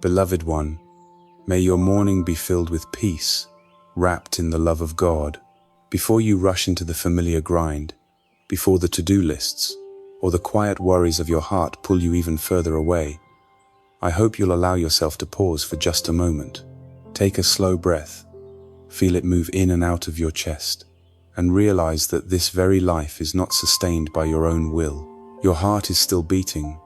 Beloved one, may your morning be filled with peace, wrapped in the love of God. Before you rush into the familiar grind, before the to-do lists, or the quiet worries of your heart pull you even further away, I hope you'll allow yourself to pause for just a moment. Take a slow breath, feel it move in and out of your chest, and realize that this very life is not sustained by your own will. Your heart is still beating,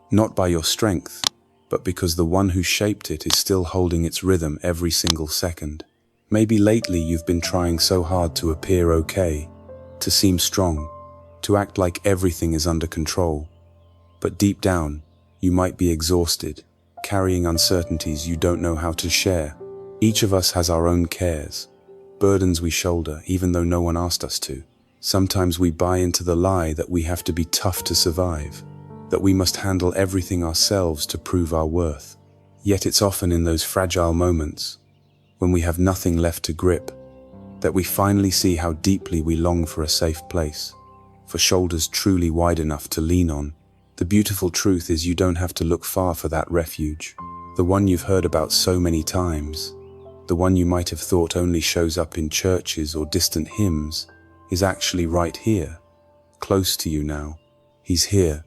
not by your strength, but because the one who shaped it is still holding its rhythm every single second. Maybe lately you've been trying so hard to appear okay, to seem strong, to act like everything is under control. But deep down, you might be exhausted, carrying uncertainties you don't know how to share. Each of us has our own cares, burdens we shoulder even though no one asked us to. Sometimes we buy into the lie that we have to be tough to survive, that we must handle everything ourselves to prove our worth. Yet it's often in those fragile moments, when we have nothing left to grip, that we finally see how deeply we long for a safe place, for shoulders truly wide enough to lean on. The beautiful truth is you don't have to look far for that refuge, the one you've heard about so many times, the one you might have thought only shows up in churches or distant hymns, is actually right here, close to you now. He's here,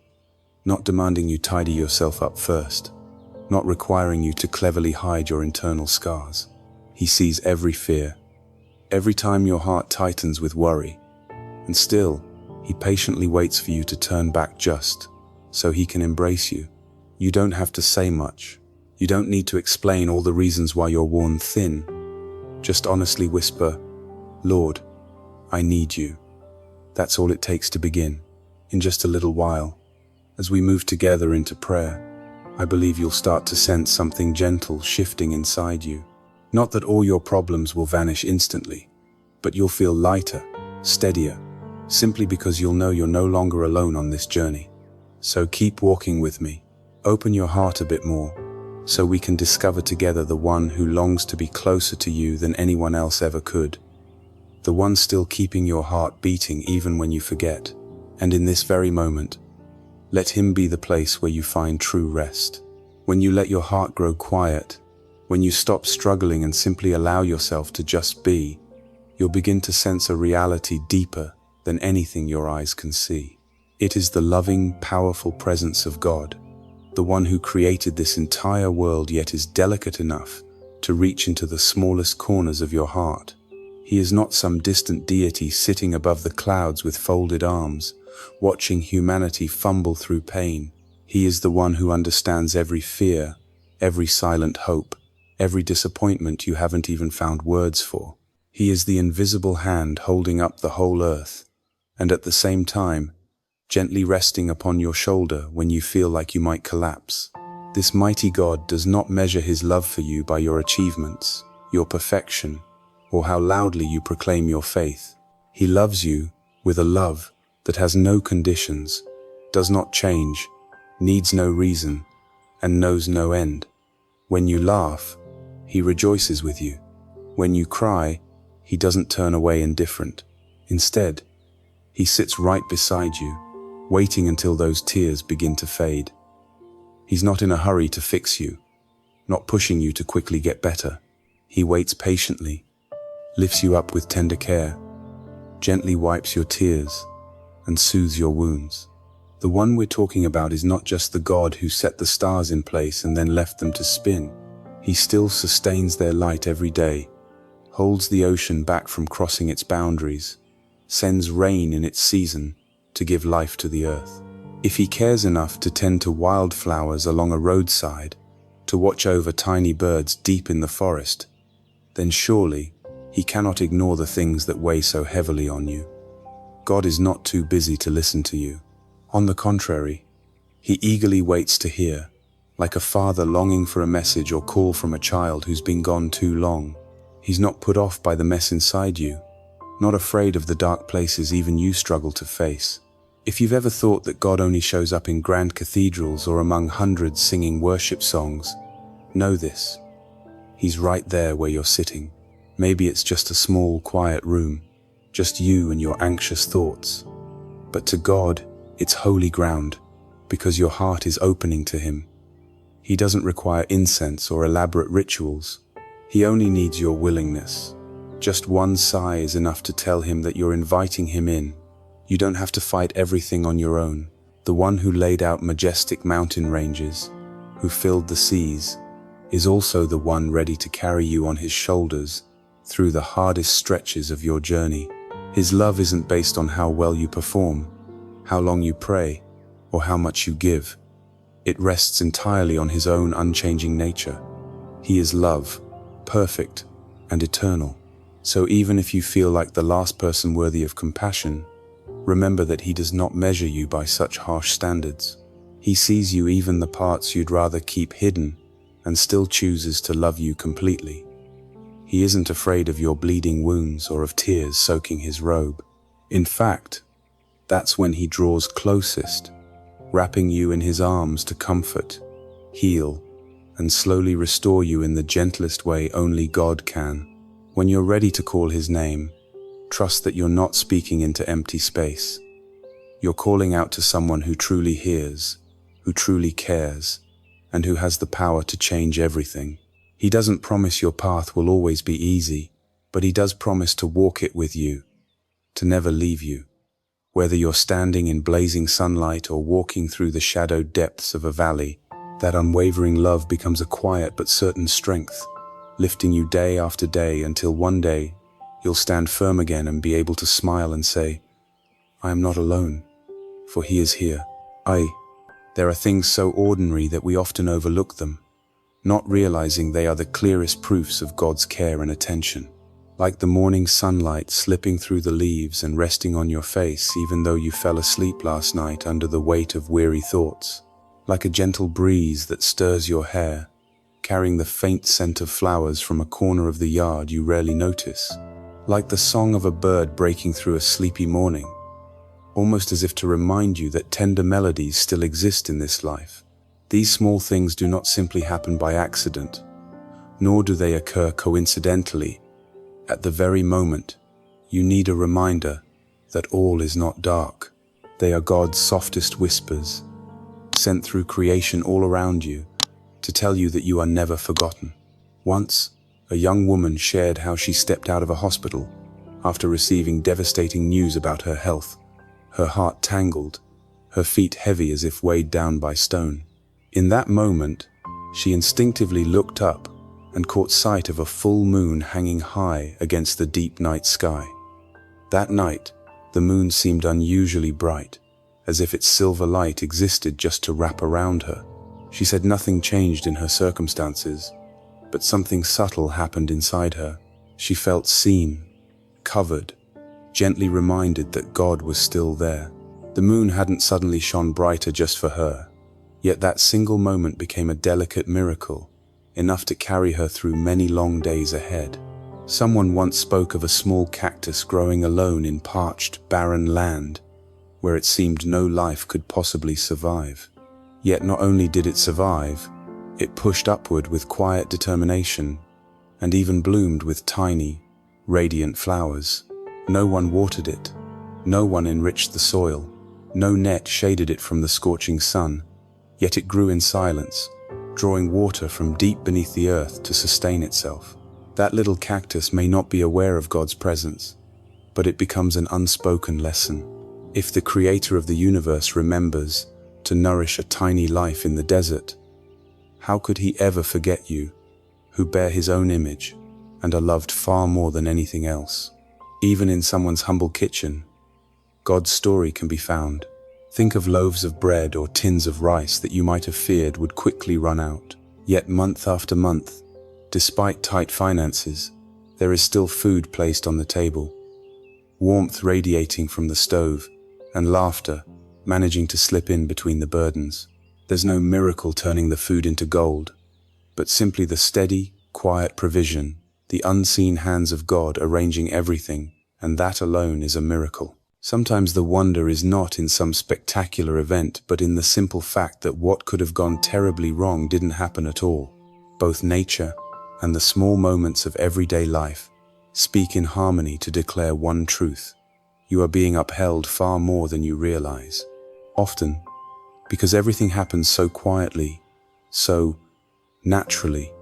not demanding you tidy yourself up first, not requiring you to cleverly hide your internal scars. He sees every fear, every time your heart tightens with worry, and still, he patiently waits for you to turn back just so he can embrace you. You don't have to say much. You don't need to explain all the reasons why you're worn thin. Just honestly whisper, "Lord, I need you." That's all it takes to begin. In just a little while, as we move together into prayer, I believe you'll start to sense something gentle shifting inside you. Not that all your problems will vanish instantly, but you'll feel lighter, steadier, simply because you'll know you're no longer alone on this journey. So keep walking with me. Open your heart a bit more, so we can discover together the one who longs to be closer to you than anyone else ever could. The one still keeping your heart beating even when you forget. And in this very moment, let him be the place where you find true rest. When you let your heart grow quiet, when you stop struggling and simply allow yourself to just be, you'll begin to sense a reality deeper than anything your eyes can see. It is the loving, powerful presence of God, the one who created this entire world yet is delicate enough to reach into the smallest corners of your heart. He is not some distant deity sitting above the clouds with folded arms, watching humanity fumble through pain. He is the one who understands every fear, every silent hope, every disappointment you haven't even found words for. He is the invisible hand holding up the whole earth, and at the same time, gently resting upon your shoulder when you feel like you might collapse. This mighty God does not measure his love for you by your achievements, your perfection, or how loudly you proclaim your faith. He loves you with a love that has no conditions, does not change, needs no reason, and knows no end. When you laugh, he rejoices with you. When you cry, he doesn't turn away indifferent. Instead, he sits right beside you, waiting until those tears begin to fade. He's not in a hurry to fix you, not pushing you to quickly get better. He waits patiently, lifts you up with tender care, gently wipes your tears, and soothes your wounds. The one we're talking about is not just the God who set the stars in place and then left them to spin. He still sustains their light every day, holds the ocean back from crossing its boundaries, sends rain in its season to give life to the earth. If he cares enough to tend to wildflowers along a roadside, to watch over tiny birds deep in the forest, then surely he cannot ignore the things that weigh so heavily on you. God is not too busy to listen to you. On the contrary, he eagerly waits to hear, like a father longing for a message or call from a child who's been gone too long. He's not put off by the mess inside you, not afraid of the dark places even you struggle to face. If you've ever thought that God only shows up in grand cathedrals or among hundreds singing worship songs, know this: he's right there where you're sitting. Maybe it's just a small, quiet room, just you and your anxious thoughts. But to God, it's holy ground, because your heart is opening to him. He doesn't require incense or elaborate rituals. He only needs your willingness. Just one sigh is enough to tell him that you're inviting him in. You don't have to fight everything on your own. The one who laid out majestic mountain ranges, who filled the seas, is also the one ready to carry you on his shoulders through the hardest stretches of your journey. His love isn't based on how well you perform, how long you pray, or how much you give. It rests entirely on his own unchanging nature. He is love, perfect and eternal. So even if you feel like the last person worthy of compassion, remember that he does not measure you by such harsh standards. He sees you, even the parts you'd rather keep hidden, and still chooses to love you completely. He isn't afraid of your bleeding wounds or of tears soaking his robe. In fact, that's when he draws closest, wrapping you in his arms to comfort, heal, and slowly restore you in the gentlest way only God can. When you're ready to call his name, trust that you're not speaking into empty space. You're calling out to someone who truly hears, who truly cares, and who has the power to change everything. He doesn't promise your path will always be easy, but he does promise to walk it with you, to never leave you. Whether you're standing in blazing sunlight or walking through the shadowed depths of a valley, that unwavering love becomes a quiet but certain strength, lifting you day after day until one day you'll stand firm again and be able to smile and say, I am not alone, for he is here. There are things so ordinary that we often overlook them, not realizing they are the clearest proofs of God's care and attention. Like the morning sunlight slipping through the leaves and resting on your face even though you fell asleep last night under the weight of weary thoughts. Like a gentle breeze that stirs your hair, carrying the faint scent of flowers from a corner of the yard you rarely notice. Like the song of a bird breaking through a sleepy morning, almost as if to remind you that tender melodies still exist in this life. These small things do not simply happen by accident, nor do they occur coincidentally. At the very moment, you need a reminder that all is not dark. They are God's softest whispers, sent through creation all around you, to tell you that you are never forgotten. Once, a young woman shared how she stepped out of a hospital after receiving devastating news about her health. Her heart tangled, her feet heavy as if weighed down by stone. In that moment, she instinctively looked up and caught sight of a full moon hanging high against the deep night sky. That night, the moon seemed unusually bright, as if its silver light existed just to wrap around her. She said nothing changed in her circumstances, but something subtle happened inside her. She felt seen, covered, gently reminded that God was still there. The moon hadn't suddenly shone brighter just for her, yet that single moment became a delicate miracle, enough to carry her through many long days ahead. Someone once spoke of a small cactus growing alone in parched, barren land, where it seemed no life could possibly survive. Yet not only did it survive, it pushed upward with quiet determination, and even bloomed with tiny, radiant flowers. No one watered it, no one enriched the soil, no net shaded it from the scorching sun, yet it grew in silence, drawing water from deep beneath the earth to sustain itself. That little cactus may not be aware of God's presence, but it becomes an unspoken lesson. If the Creator of the universe remembers to nourish a tiny life in the desert, how could he ever forget you, who bear his own image and are loved far more than anything else? Even in someone's humble kitchen, God's story can be found. Think of loaves of bread or tins of rice that you might have feared would quickly run out. Yet month after month, despite tight finances, there is still food placed on the table, warmth radiating from the stove, and laughter managing to slip in between the burdens. There's no miracle turning the food into gold, but simply the steady, quiet provision, the unseen hands of God arranging everything, and that alone is a miracle. Sometimes the wonder is not in some spectacular event, but in the simple fact that what could have gone terribly wrong didn't happen at all. Both nature and the small moments of everyday life speak in harmony to declare one truth: you are being upheld far more than you realize. Often, because everything happens so quietly, So, naturally,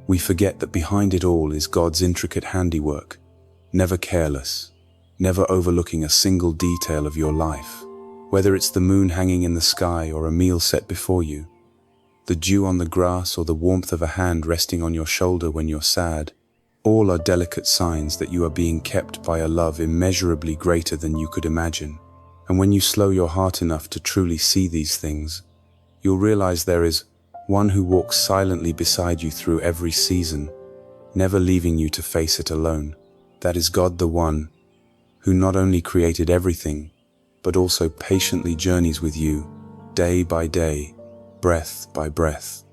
we forget that behind it all is God's intricate handiwork, never careless, never overlooking a single detail of your life. Whether it's the moon hanging in the sky or a meal set before you, the dew on the grass or the warmth of a hand resting on your shoulder when you're sad, all are delicate signs that you are being kept by a love immeasurably greater than you could imagine. And when you slow your heart enough to truly see these things, you'll realize there is one who walks silently beside you through every season, never leaving you to face it alone. That is God, the one who not only created everything, but also patiently journeys with you, day by day, breath by breath.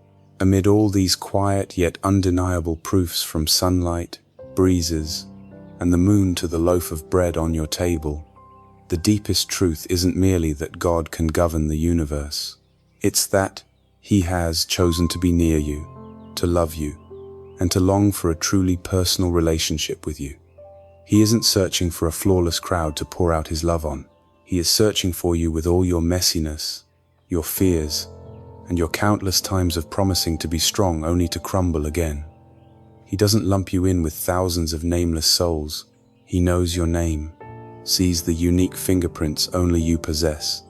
Amid all these quiet yet undeniable proofs, from sunlight, breezes, and the moon to the loaf of bread on your table, the deepest truth isn't merely that God can govern the universe. It's that He has chosen to be near you, to love you, and to long for a truly personal relationship with you. He isn't searching for a flawless crowd to pour out His love on. He is searching for you with all your messiness, your fears, and your countless times of promising to be strong only to crumble again. He doesn't lump you in with thousands of nameless souls. He knows your name, sees the unique fingerprints only you possess,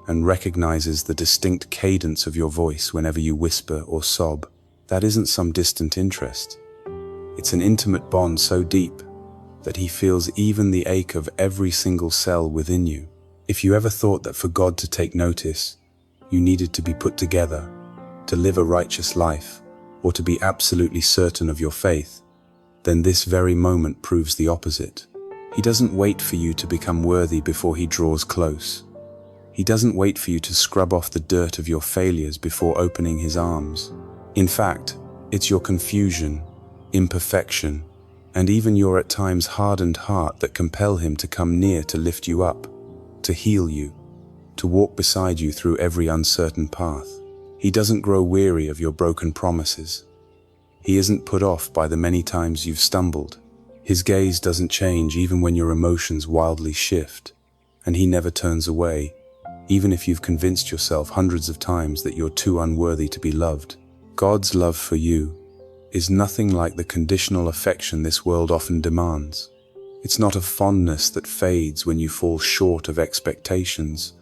and recognizes the distinct cadence of your voice whenever you whisper or sob. That isn't some distant interest. It's an intimate bond so deep that He feels even the ache of every single cell within you. If you ever thought that for God to take notice, you needed to be put together, to live a righteous life, or to be absolutely certain of your faith, then this very moment proves the opposite. He doesn't wait for you to become worthy before He draws close. He doesn't wait for you to scrub off the dirt of your failures before opening His arms. In fact, it's your confusion, imperfection, and even your at times hardened heart that compel Him to come near to lift you up, to heal you, to walk beside you through every uncertain path. He doesn't grow weary of your broken promises. He isn't put off by the many times you've stumbled. His gaze doesn't change even when your emotions wildly shift, and He never turns away, even if you've convinced yourself hundreds of times that you're too unworthy to be loved. God's love for you is nothing like the conditional affection this world often demands. It's not a fondness that fades when you fall short of expectations,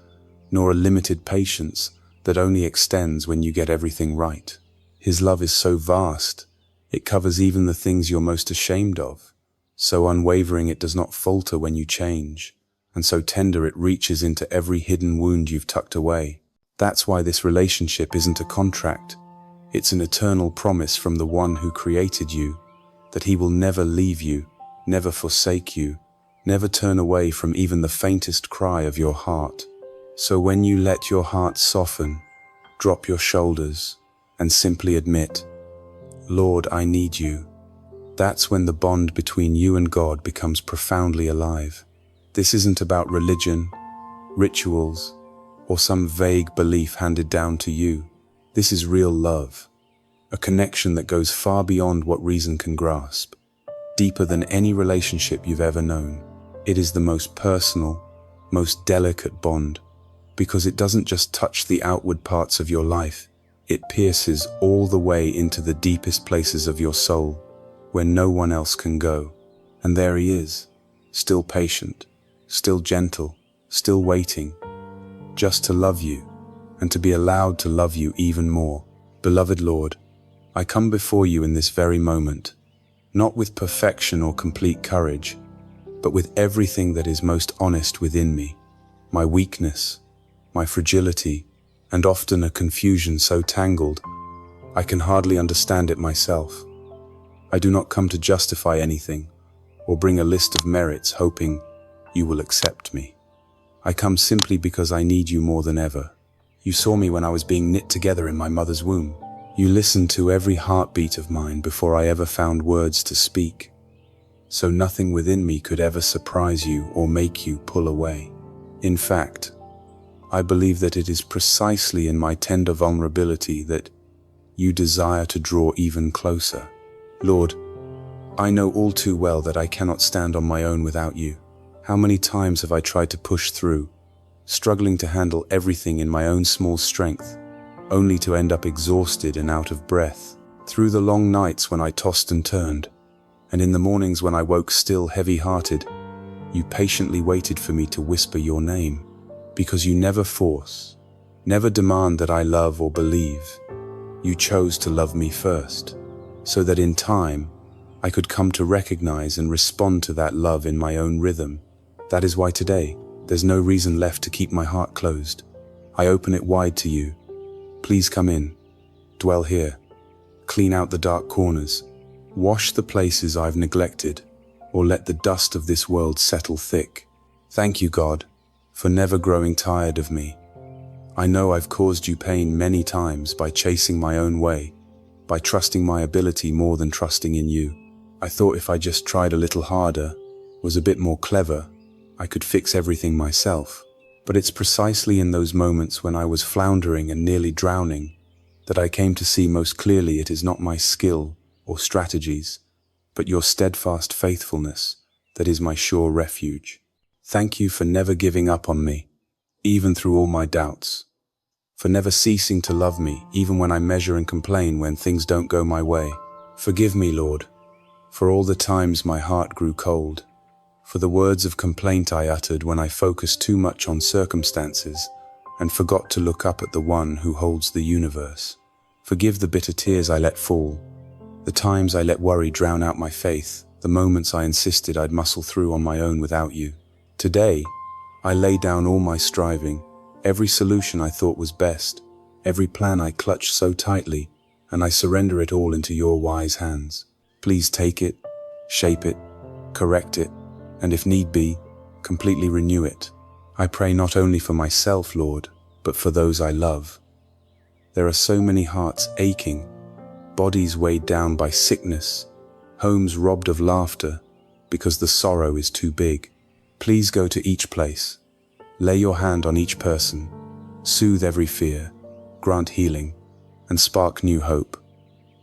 nor a limited patience that only extends when you get everything right. His love is so vast, it covers even the things you're most ashamed of, so unwavering it does not falter when you change, and so tender it reaches into every hidden wound you've tucked away. That's why this relationship isn't a contract. It's an eternal promise from the one who created you, that He will never leave you, never forsake you, never turn away from even the faintest cry of your heart. So when you let your heart soften, drop your shoulders, and simply admit, "Lord, I need you," that's when the bond between you and God becomes profoundly alive. This isn't about religion, rituals, or some vague belief handed down to you. This is real love, a connection that goes far beyond what reason can grasp, deeper than any relationship you've ever known. It is the most personal, most delicate bond, because it doesn't just touch the outward parts of your life, it pierces all the way into the deepest places of your soul, where no one else can go. And there He is, still patient, still gentle, still waiting, just to love you, and to be allowed to love you even more. Beloved Lord, I come before you in this very moment, not with perfection or complete courage, but with everything that is most honest within me, my weakness, my fragility, and often a confusion so tangled, I can hardly understand it myself. I do not come to justify anything, or bring a list of merits hoping you will accept me. I come simply because I need you more than ever. You saw me when I was being knit together in my mother's womb. You listened to every heartbeat of mine before I ever found words to speak. So nothing within me could ever surprise you or make you pull away. In fact, I believe that it is precisely in my tender vulnerability that you desire to draw even closer. Lord, I know all too well that I cannot stand on my own without you. How many times have I tried to push through, struggling to handle everything in my own small strength, only to end up exhausted and out of breath. Through the long nights when I tossed and turned, and in the mornings when I woke still heavy-hearted, you patiently waited for me to whisper your name, because you never force, never demand that I love or believe. You chose to love me first, so that in time, I could come to recognize and respond to that love in my own rhythm. That is why today, there's no reason left to keep my heart closed. I open it wide to you. Please come in, dwell here, clean out the dark corners, wash the places I've neglected, or let the dust of this world settle thick. Thank you, God, for never growing tired of me. I know I've caused you pain many times by chasing my own way, by trusting my ability more than trusting in you. I thought if I just tried a little harder, was a bit more clever, I could fix everything myself. But it's precisely in those moments when I was floundering and nearly drowning that I came to see most clearly it is not my skill or strategies, but your steadfast faithfulness that is my sure refuge. Thank you for never giving up on me, even through all my doubts, for never ceasing to love me even when I measure and complain when things don't go my way. Forgive me, Lord, for all the times my heart grew cold, for the words of complaint I uttered when I focused too much on circumstances and forgot to look up at the one who holds the universe. Forgive the bitter tears I let fall, the times I let worry drown out my faith, the moments I insisted I'd muscle through on my own without you. Today, I lay down all my striving, every solution I thought was best, every plan I clutched so tightly, and I surrender it all into your wise hands. Please take it, shape it, correct it, and if need be, completely renew it. I pray not only for myself, Lord, but for those I love. There are so many hearts aching, bodies weighed down by sickness, homes robbed of laughter because the sorrow is too big. Please go to each place, lay your hand on each person, soothe every fear, grant healing, and spark new hope.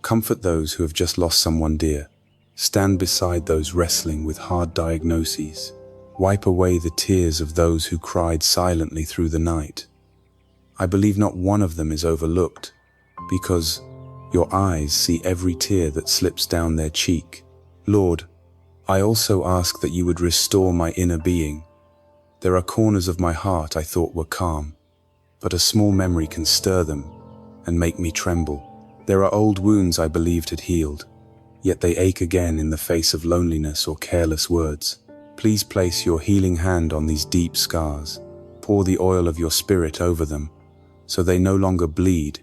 Comfort those who have just lost someone dear. Stand beside those wrestling with hard diagnoses. Wipe away the tears of those who cried silently through the night. I believe not one of them is overlooked, because your eyes see every tear that slips down their cheek. Lord, I also ask that you would restore my inner being. There are corners of my heart I thought were calm, but a small memory can stir them and make me tremble. There are old wounds I believed had healed, yet they ache again in the face of loneliness or careless words. Please place your healing hand on these deep scars. Pour the oil of your Spirit over them, so they no longer bleed,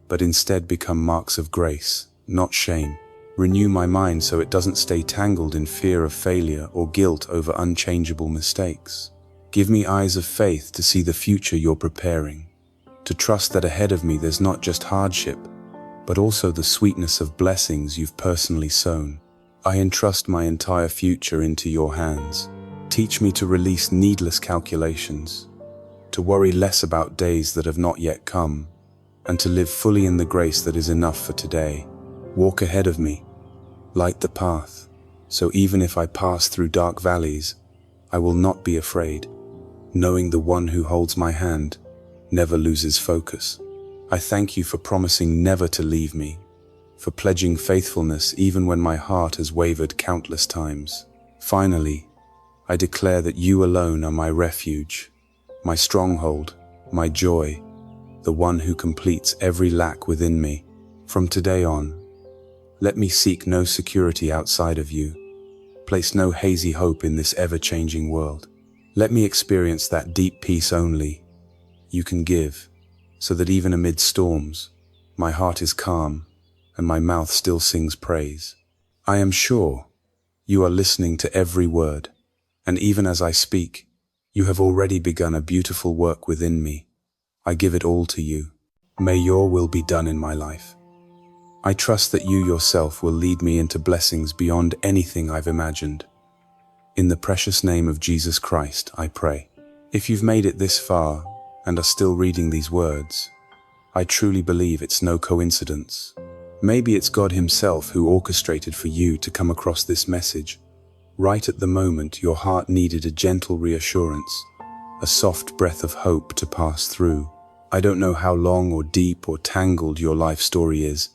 but instead become marks of grace, not shame. Renew my mind so it doesn't stay tangled in fear of failure or guilt over unchangeable mistakes. Give me eyes of faith to see the future you're preparing, to trust that ahead of me there's not just hardship, but also the sweetness of blessings you've personally sown. I entrust my entire future into your hands. Teach me to release needless calculations, to worry less about days that have not yet come, and to live fully in the grace that is enough for today. Walk ahead of me, light the path, so even if I pass through dark valleys, I will not be afraid, knowing the one who holds my hand never loses focus. I thank you for promising never to leave me, for pledging faithfulness even when my heart has wavered countless times. Finally, I declare that you alone are my refuge, my stronghold, my joy, the one who completes every lack within me. From today on, let me seek no security outside of you. Place no hazy hope in this ever-changing world. Let me experience that deep peace only you can give, so that even amid storms, my heart is calm and my mouth still sings praise. I am sure you are listening to every word, and even as I speak, you have already begun a beautiful work within me. I give it all to you. May your will be done in my life. I trust that you yourself will lead me into blessings beyond anything I've imagined. In the precious name of Jesus Christ, I pray. If you've made it this far and are still reading these words, I truly believe it's no coincidence. Maybe it's God Himself who orchestrated for you to come across this message. Right at the moment your heart needed a gentle reassurance, a soft breath of hope to pass through. I don't know how long or deep or tangled your life story is,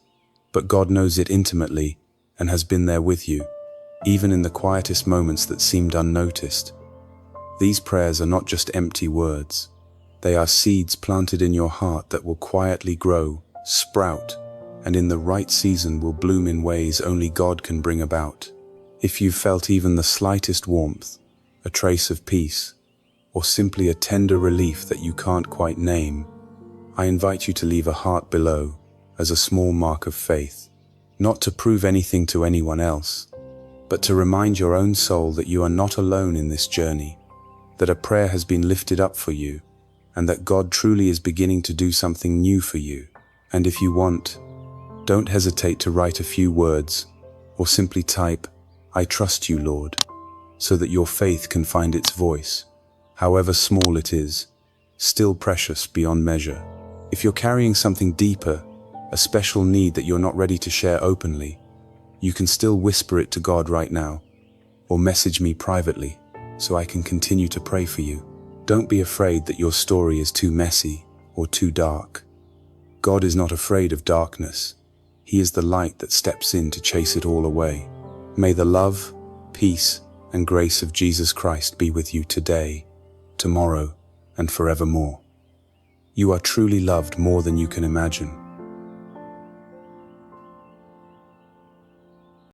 but God knows it intimately and has been there with you, even in the quietest moments that seemed unnoticed. These prayers are not just empty words. They are seeds planted in your heart that will quietly grow, sprout, and in the right season will bloom in ways only God can bring about. If you've felt even the slightest warmth, a trace of peace, or simply a tender relief that you can't quite name, I invite you to leave a heart below as a small mark of faith, not to prove anything to anyone else, but to remind your own soul that you are not alone in this journey, that a prayer has been lifted up for you, and that God truly is beginning to do something new for you. And if you want, don't hesitate to write a few words, or simply type, "I trust you, Lord," so that your faith can find its voice, however small it is, still precious beyond measure. If you're carrying something deeper, a special need that you're not ready to share openly, you can still whisper it to God right now, or message me privately so I can continue to pray for you. Don't be afraid that your story is too messy or too dark. God is not afraid of darkness. He is the light that steps in to chase it all away. May the love, peace, and grace of Jesus Christ be with you today, tomorrow, and forevermore. You are truly loved more than you can imagine.